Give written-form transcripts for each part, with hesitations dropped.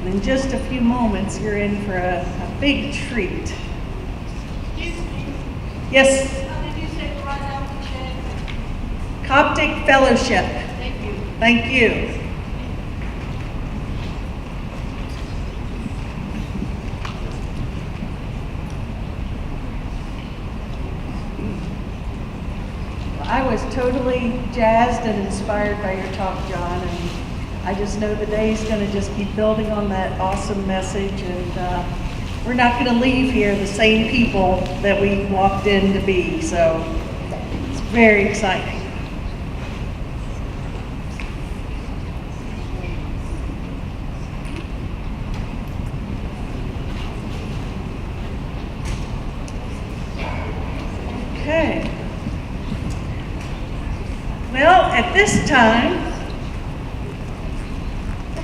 And in just a few moments, you're in for a big treat. Excuse me. Yes, How did you say the right alphabet? Coptic Fellowship. Thank you. Thank you. I was totally jazzed and inspired by your talk, John, and I just know the day's going to just keep building on that awesome message, and we're not going to leave here the same people that we walked in to be, so it's very exciting. Okay. Well, at this time,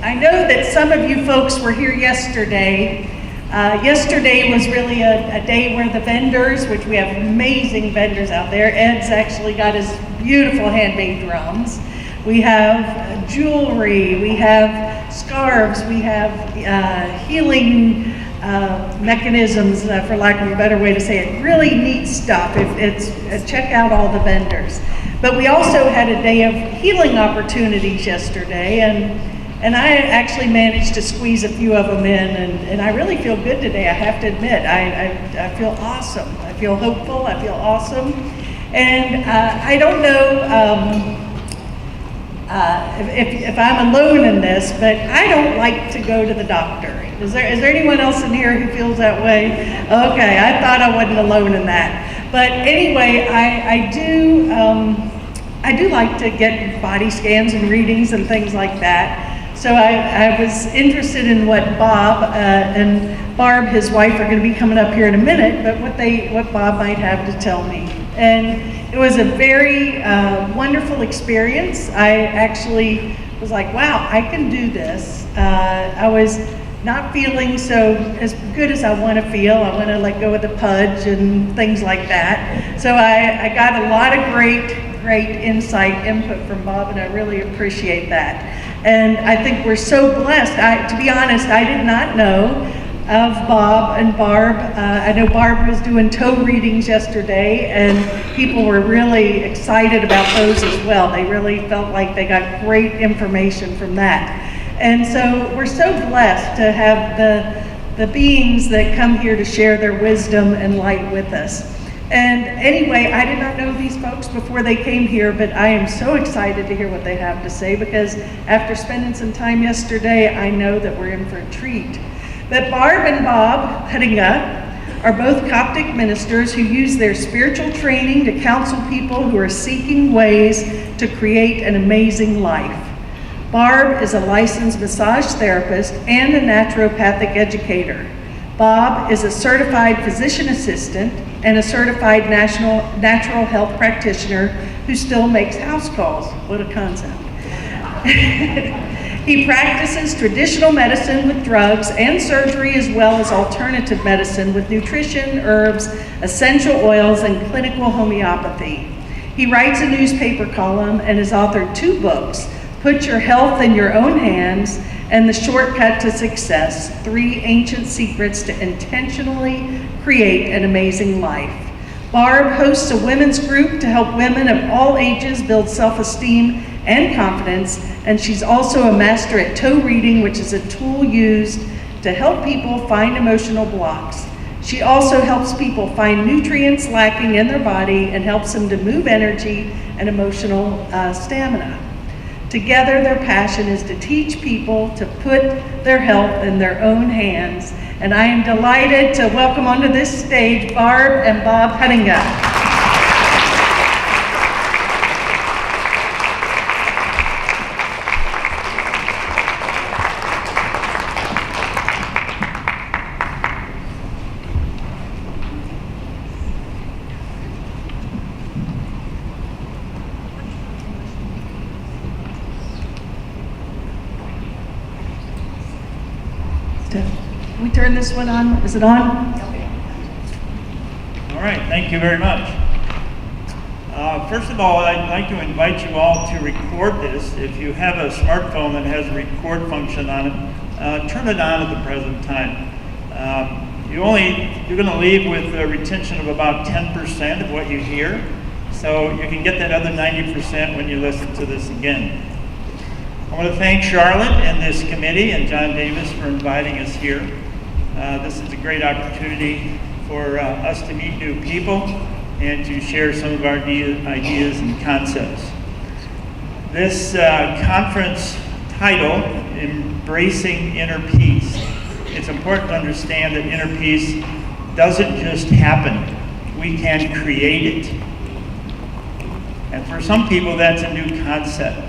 I know that some of you folks were here yesterday. Yesterday was really a day where the vendors, which we have amazing vendors out there. Ed's actually got his beautiful handmade drums. We have jewelry, we have scarves, we have healing mechanisms, for lack of a better way to say it. Really neat stuff. Check out all the vendors. But we also had a day of healing opportunities yesterday, and I actually managed to squeeze a few of them in, and I really feel good today, I have to admit. I feel awesome. I feel hopeful. I feel awesome. And I don't know if I'm alone in this, but I don't like to go to the doctor. Is there anyone else in here who feels that way? Okay, I thought I wasn't alone in that. But anyway, I do like to get body scans and readings and things like that. So I was interested in what Bob and Barb, his wife, are going to be coming up here in a minute, but what Bob might have to tell me. And it was a very wonderful experience. I actually was like, wow, I can do this. I was not feeling so as good as I want to feel. I want to let go of the pudge and things like that. So I got a lot of great insight, input from Bob, and I really appreciate that. And I think we're so blessed. To be honest, I did not know of Bob and Barb. I know Barb was doing toe readings yesterday, and people were really excited about those as well. They really felt like they got great information from that. And so we're so blessed to have the beings that come here to share their wisdom and light with us. And anyway, I did not know these folks before they came here, but I am so excited to hear what they have to say, because after spending some time yesterday, I know that we're in for a treat. But Barb and Bob Huttinga are both Coptic ministers who use their spiritual training to counsel people who are seeking ways to create an amazing life. Barb is a licensed massage therapist and a naturopathic educator. Bob is a certified physician assistant and a certified natural health practitioner who still makes house calls. What a concept. He practices traditional medicine with drugs and surgery, as well as alternative medicine with nutrition, herbs, essential oils, and clinical homeopathy. He writes a newspaper column and has authored 2 books, Put Your Health in Your Own Hands and The Shortcut to Success, 3 Ancient Secrets to Intentionally Create an Amazing Life. Barb hosts a women's group to help women of all ages build self-esteem and confidence, and she's also a master at toe reading, which is a tool used to help people find emotional blocks. She also helps people find nutrients lacking in their body and helps them to move energy and emotional stamina. Together, their passion is to teach people to put their health in their own hands. And I am delighted to welcome onto this stage Barb and Bob Huttinga. Can we turn this one on? Is it on? All right, thank you very much. First of all, I'd like to invite you all to record this. If you have a smartphone that has a record function on it, turn it on at the present time. You're going to leave with a retention of about 10% of what you hear, so you can get that other 90% when you listen to this again. I want to thank Charlotte and this committee and John Davis for inviting us here. This is a great opportunity for us to meet new people and to share some of our ideas and concepts. This conference title, Embracing Inner Peace. It's important to understand that inner peace doesn't just happen. We can create it. And for some people, that's a new concept.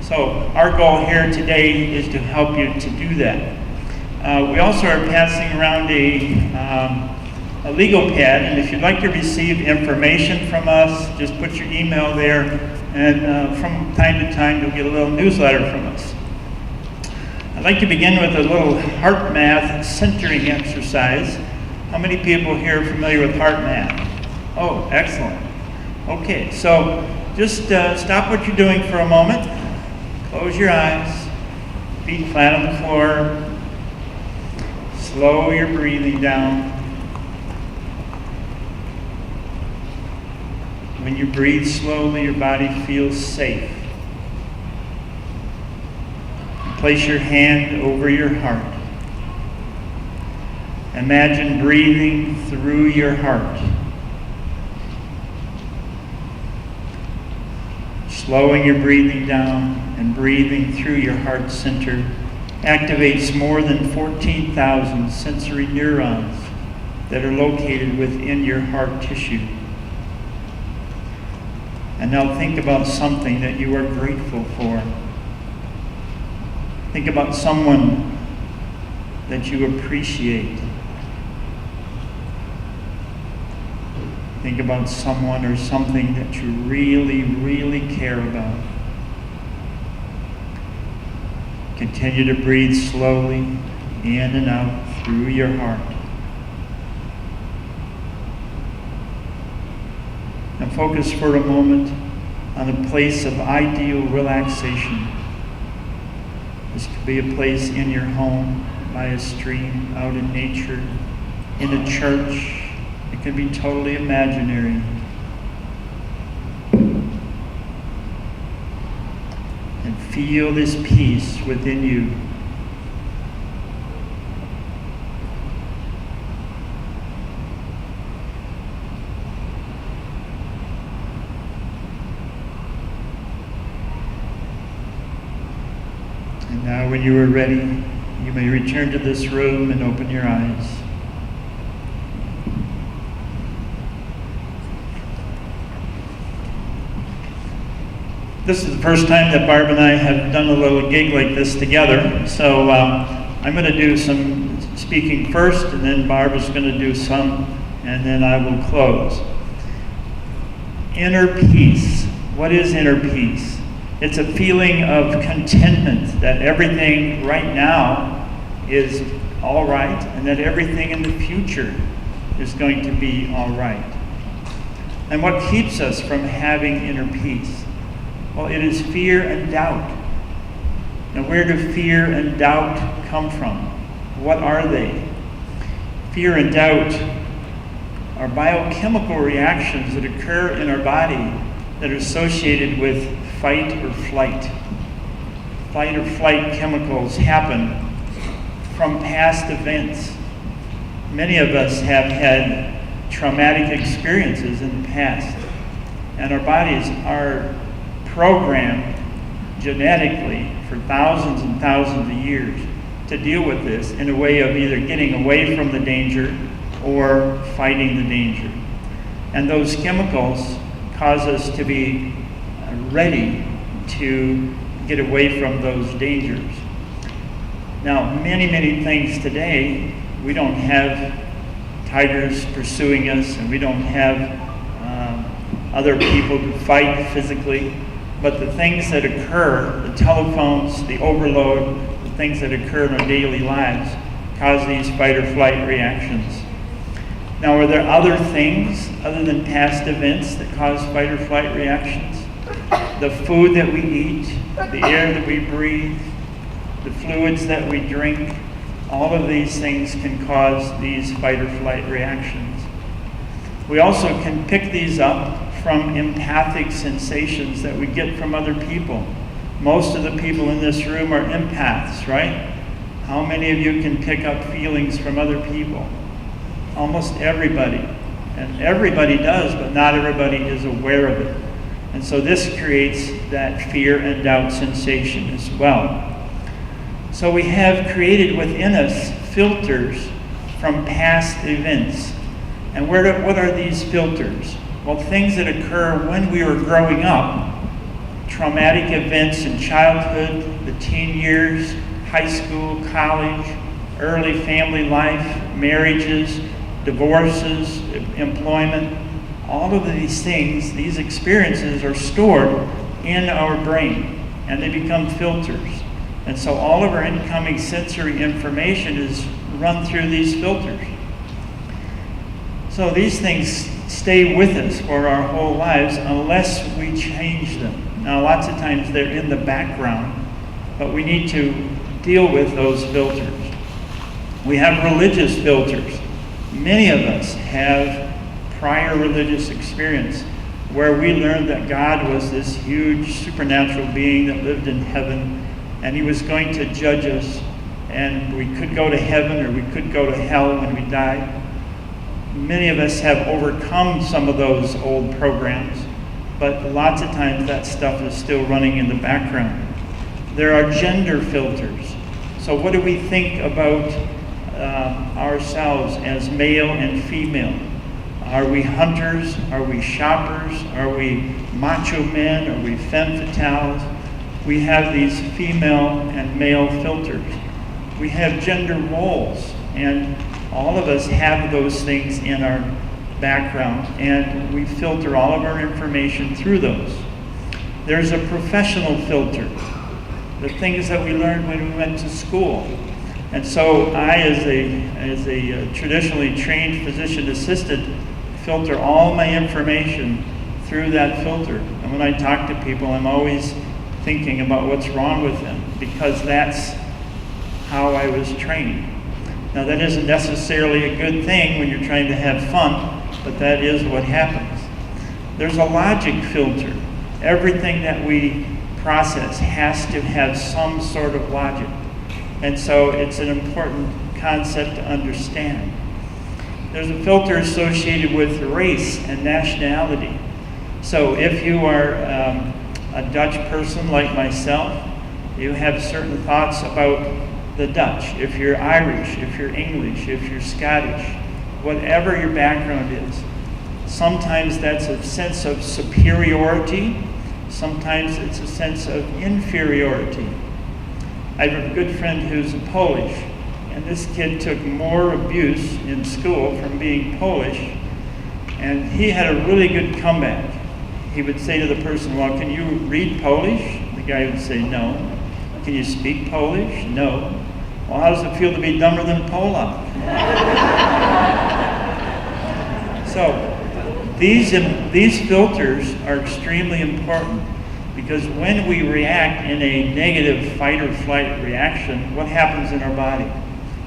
So our goal here today is to help you to do that. We also are passing around a legal pad, and if you'd like to receive information from us, just put your email there, and from time to time you'll get a little newsletter from us. I'd like to begin with a little heart math centering exercise. How many people here are familiar with heart math? Oh, excellent. Okay, so just stop what you're doing for a moment. Close your eyes, feet flat on the floor. Slow your breathing down. When you breathe slowly, your body feels safe. Place your hand over your heart. Imagine breathing through your heart. Slowing your breathing down and breathing through your heart center activates more than 14,000 sensory neurons that are located within your heart tissue. And now think about something that you are grateful for. Think about someone that you appreciate. Think about someone or something that you really, really care about. Continue to breathe slowly in and out through your heart. Now focus for a moment on a place of ideal relaxation. This could be a place in your home, by a stream, out in nature, in a church. It could be totally imaginary. And feel this peace within you. And now when you are ready, you may return to this room and open your eyes. This is the first time that Barb and I have done a little gig like this together, so I'm going to do some speaking first, and then Barb is going to do some, and then I will close. Inner peace. What is inner peace? It's a feeling of contentment that everything right now is all right, and that everything in the future is going to be all right. And what keeps us from having inner peace? Well, it is fear and doubt. Now, where do fear and doubt come from? What are they? Fear and doubt are biochemical reactions that occur in our body that are associated with fight or flight. Fight or flight chemicals happen from past events. Many of us have had traumatic experiences in the past, and our bodies are programmed genetically for thousands and thousands of years to deal with this in a way of either getting away from the danger or fighting the danger. And those chemicals cause us to be ready to get away from those dangers. Now, many, many things today, we don't have tigers pursuing us, and we don't have other people to fight physically. But the things that occur, the telephones, the overload, the things that occur in our daily lives cause these fight or flight reactions. Now, are there other things other than past events that cause fight or flight reactions? The food that we eat, the air that we breathe, the fluids that we drink, all of these things can cause these fight or flight reactions. We also can pick these up from empathic sensations that we get from other people. Most of the people in this room are empaths, right? How many of you can pick up feelings from other people? Almost everybody. And everybody does, but not everybody is aware of it. And so this creates that fear and doubt sensation as well. So we have created within us filters from past events. And what are these filters? Well, things that occur when we were growing up, traumatic events in childhood, the teen years, high school, college, early family life, marriages, divorces, employment, all of these things, these experiences are stored in our brain, and they become filters. And so all of our incoming sensory information is run through these filters. So these things stay with us for our whole lives unless we change them. Now, lots of times they're in the background, but we need to deal with those filters. We have religious filters. Many of us have prior religious experience where we learned that God was this huge supernatural being that lived in heaven, and he was going to judge us, and we could go to heaven or we could go to hell when we died. Many of us have overcome some of those old programs, but lots of times that stuff is still running in the background. There are gender filters. So what do we think about ourselves as male and female? Are we hunters? Are we shoppers? Are we macho men? Are we femme fatales? We have these female and male filters. We have gender roles, and all of us have those things in our background, and we filter all of our information through those. There's a professional filter, the things that we learned when we went to school. And so I, as a traditionally trained physician assistant, filter all my information through that filter. And when I talk to people, I'm always thinking about what's wrong with them, because that's how I was trained. Now, that isn't necessarily a good thing when you're trying to have fun, but that is what happens. There's a logic filter. Everything that we process has to have some sort of logic. And so it's an important concept to understand. There's a filter associated with race and nationality. So if you are a Dutch person like myself, you have certain thoughts about the Dutch. If you're Irish, if you're English, if you're Scottish, whatever your background is, sometimes that's a sense of superiority, sometimes it's a sense of inferiority. I have a good friend who's Polish, and this kid took more abuse in school from being Polish, and he had a really good comeback. He would say to the person, well, can you read Polish? The guy would say, no. Can you speak Polish? No. Well, how does it feel to be dumber than Polak? So these filters are extremely important, because when we react in a negative fight or flight reaction, what happens in our body?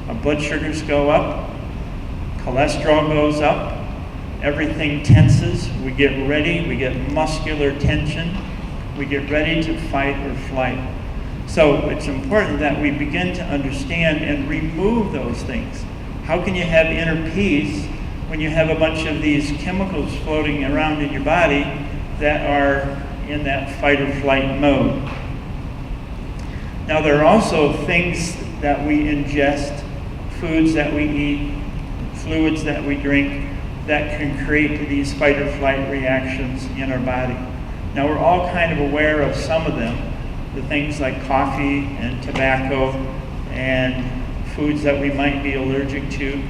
Our blood sugars go up, cholesterol goes up, everything tenses, we get ready, we get muscular tension, we get ready to fight or flight. So it's important that we begin to understand and remove those things. How can you have inner peace when you have a bunch of these chemicals floating around in your body that are in that fight or flight mode? Now, there are also things that we ingest, foods that we eat, fluids that we drink, that can create these fight or flight reactions in our body. Now, we're all kind of aware of some of them, the things like coffee and tobacco and foods that we might be allergic to,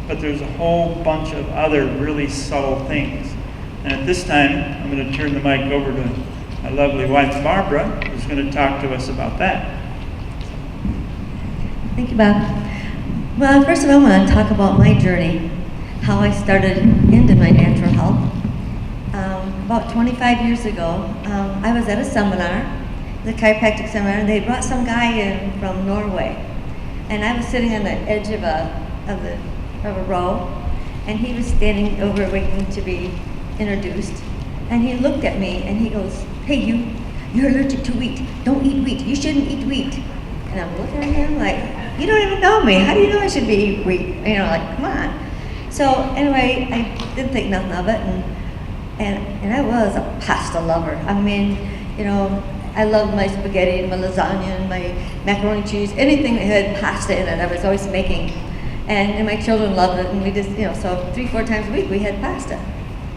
but there's a whole bunch of other really subtle things. And at this time, I'm going to turn the mic over to my lovely wife, Barbara, who's going to talk to us about that. Thank you, Bob. Well, first of all, I want to talk about my journey. how I started into my natural health. About 25 years ago, I was at a seminar, the chiropractic seminar, and they brought some guy in from Norway. And I was sitting on the edge of a row, and he was standing over waiting to be introduced. And he looked at me and he goes, "Hey, you're allergic to wheat. Don't eat wheat. You shouldn't eat wheat." And I'm looking at him like, "You don't even know me. How do you know I should be eating wheat?" You know, like, come on. So anyway, I didn't think nothing of it, and I was a pasta lover. I mean, you know, I loved my spaghetti and my lasagna and my macaroni cheese, anything that had pasta in it, I was always making. And my children loved it, and we just, you know, so 3-4 times a week we had pasta.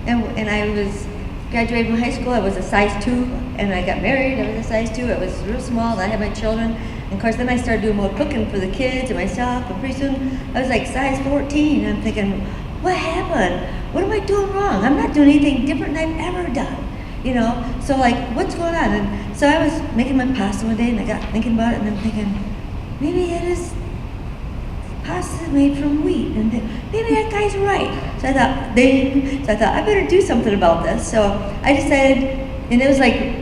And I was graduated from high school, I was a size 2, and I got married, I was a size 2, I was real small, and I had my children. And of course, then I started doing more cooking for the kids and myself, and pretty soon I was like size 14. I'm thinking, what happened? What am I doing wrong? I'm not doing anything different than I've ever done, you know? So like, what's going on? And so I was making my pasta one day, and I got thinking about it, and I'm thinking, maybe it is pasta made from wheat, and maybe that guy's right. So I thought, I better do something about this. So I decided, and it was like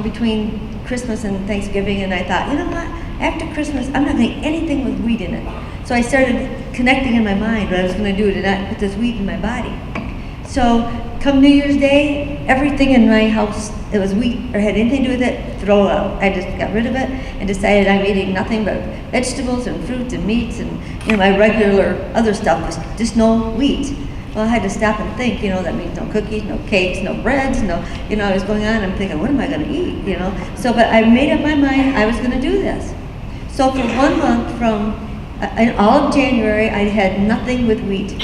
between Christmas and Thanksgiving, and I thought, you know what, after Christmas, I'm not going to eat anything with wheat in it. So I started connecting in my mind what I was going to do to not put this wheat in my body. So come New Year's Day, everything in my house that was wheat or had anything to do with it, throw it out. I just got rid of it and decided I'm eating nothing but vegetables and fruits and meats, and you know, my regular other stuff was just no wheat. Well, I had to stop and think, you know, that means no cookies, no cakes, no breads, no, you know, I was going on, I'm thinking, what am I going to eat, you know? So, but I made up my mind I was going to do this. So for 1 month, from in all of January, I had nothing with wheat.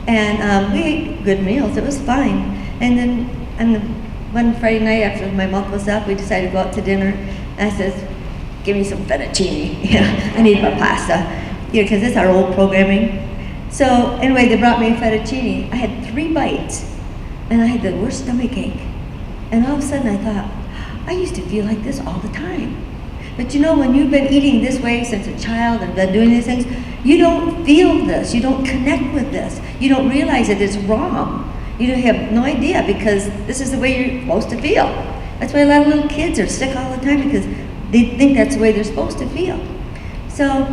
And we ate good meals, it was fine. And then one Friday night after my month was up, we decided to go out to dinner. And I says, give me some fettuccine, you know, I need my pasta, you know, because it's our old programming. So anyway, they brought me a fettuccine. I had 3 bites, and I had the worst stomach ache. And all of a sudden I thought, I used to feel like this all the time. But you know, when you've been eating this way since a child and been doing these things, you don't feel this, you don't connect with this, you don't realize that it's wrong. You have no idea, because this is the way you're supposed to feel. That's why a lot of little kids are sick all the time, because they think that's the way they're supposed to feel. So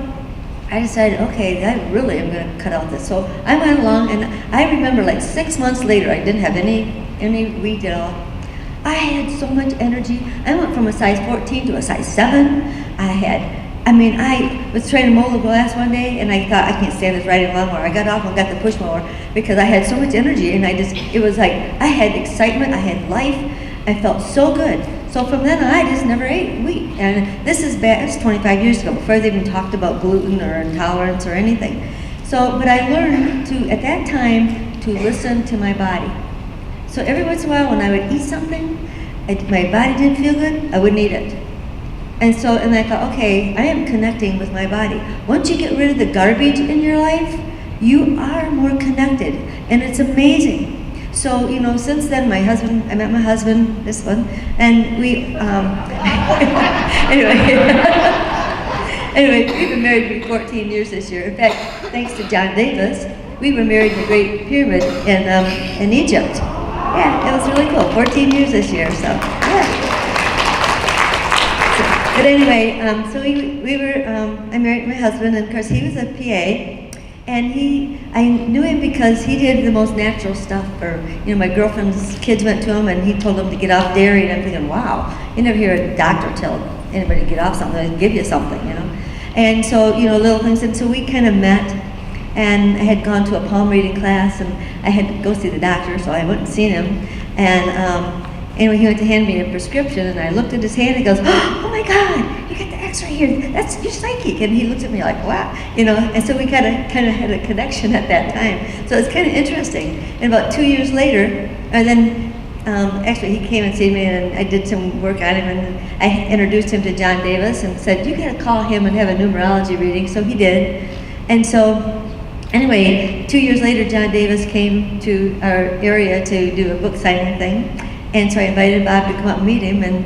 I decided, okay, I really am going to cut out this. So I went along, and I remember like 6 months later, I didn't have any wheat at all. I had so much energy. I went from a size 14 to a size 7. I was trying to mow the grass one day, and I thought, I can't stand this riding lawnmower. I got off and got the push mower because I had so much energy, and it was like, I had excitement, I had life. I felt so good. So from then on, I just never ate wheat. And this is back, it's 25 years ago, before they even talked about gluten or intolerance or anything. So, but I learned to, at that time, to listen to my body. So every once in a while, when I would eat something, my body didn't feel good, I wouldn't eat it. And I thought, okay, I am connecting with my body. Once you get rid of the garbage in your life, you are more connected, and it's amazing. So, you know, since then, I met my husband, this one, and we, anyway, we've been married for 14 years this year. In fact, thanks to John Davis, we were married in the Great Pyramid in Egypt. Yeah, it was really cool. 14 years this year, so yeah. But anyway, I married my husband, and of course he was a PA, and I knew him because he did the most natural stuff. My girlfriend's kids went to him, and he told them to get off dairy, and I'm thinking, wow, you never hear a doctor tell anybody to get off something, they give you something, you know. And so, little things, and so we kind of met, and I had gone to a palm reading class, and I had to go see the doctor, so I went and seen him, and anyway, he went to hand me a prescription, and I looked at his hand, and he goes, oh my God, you got the x-ray here, you're psychic. And he looked at me like, wow, and so we kind of had a connection at that time. So it's kind of interesting. And about 2 years later, and then actually he came and seen me, and I did some work on him, and I introduced him to John Davis and said, you gotta call him and have a numerology reading, so he did. And so, anyway, 2 years later, John Davis came to our area to do a book signing thing. And so I invited Bob to come up and meet him, and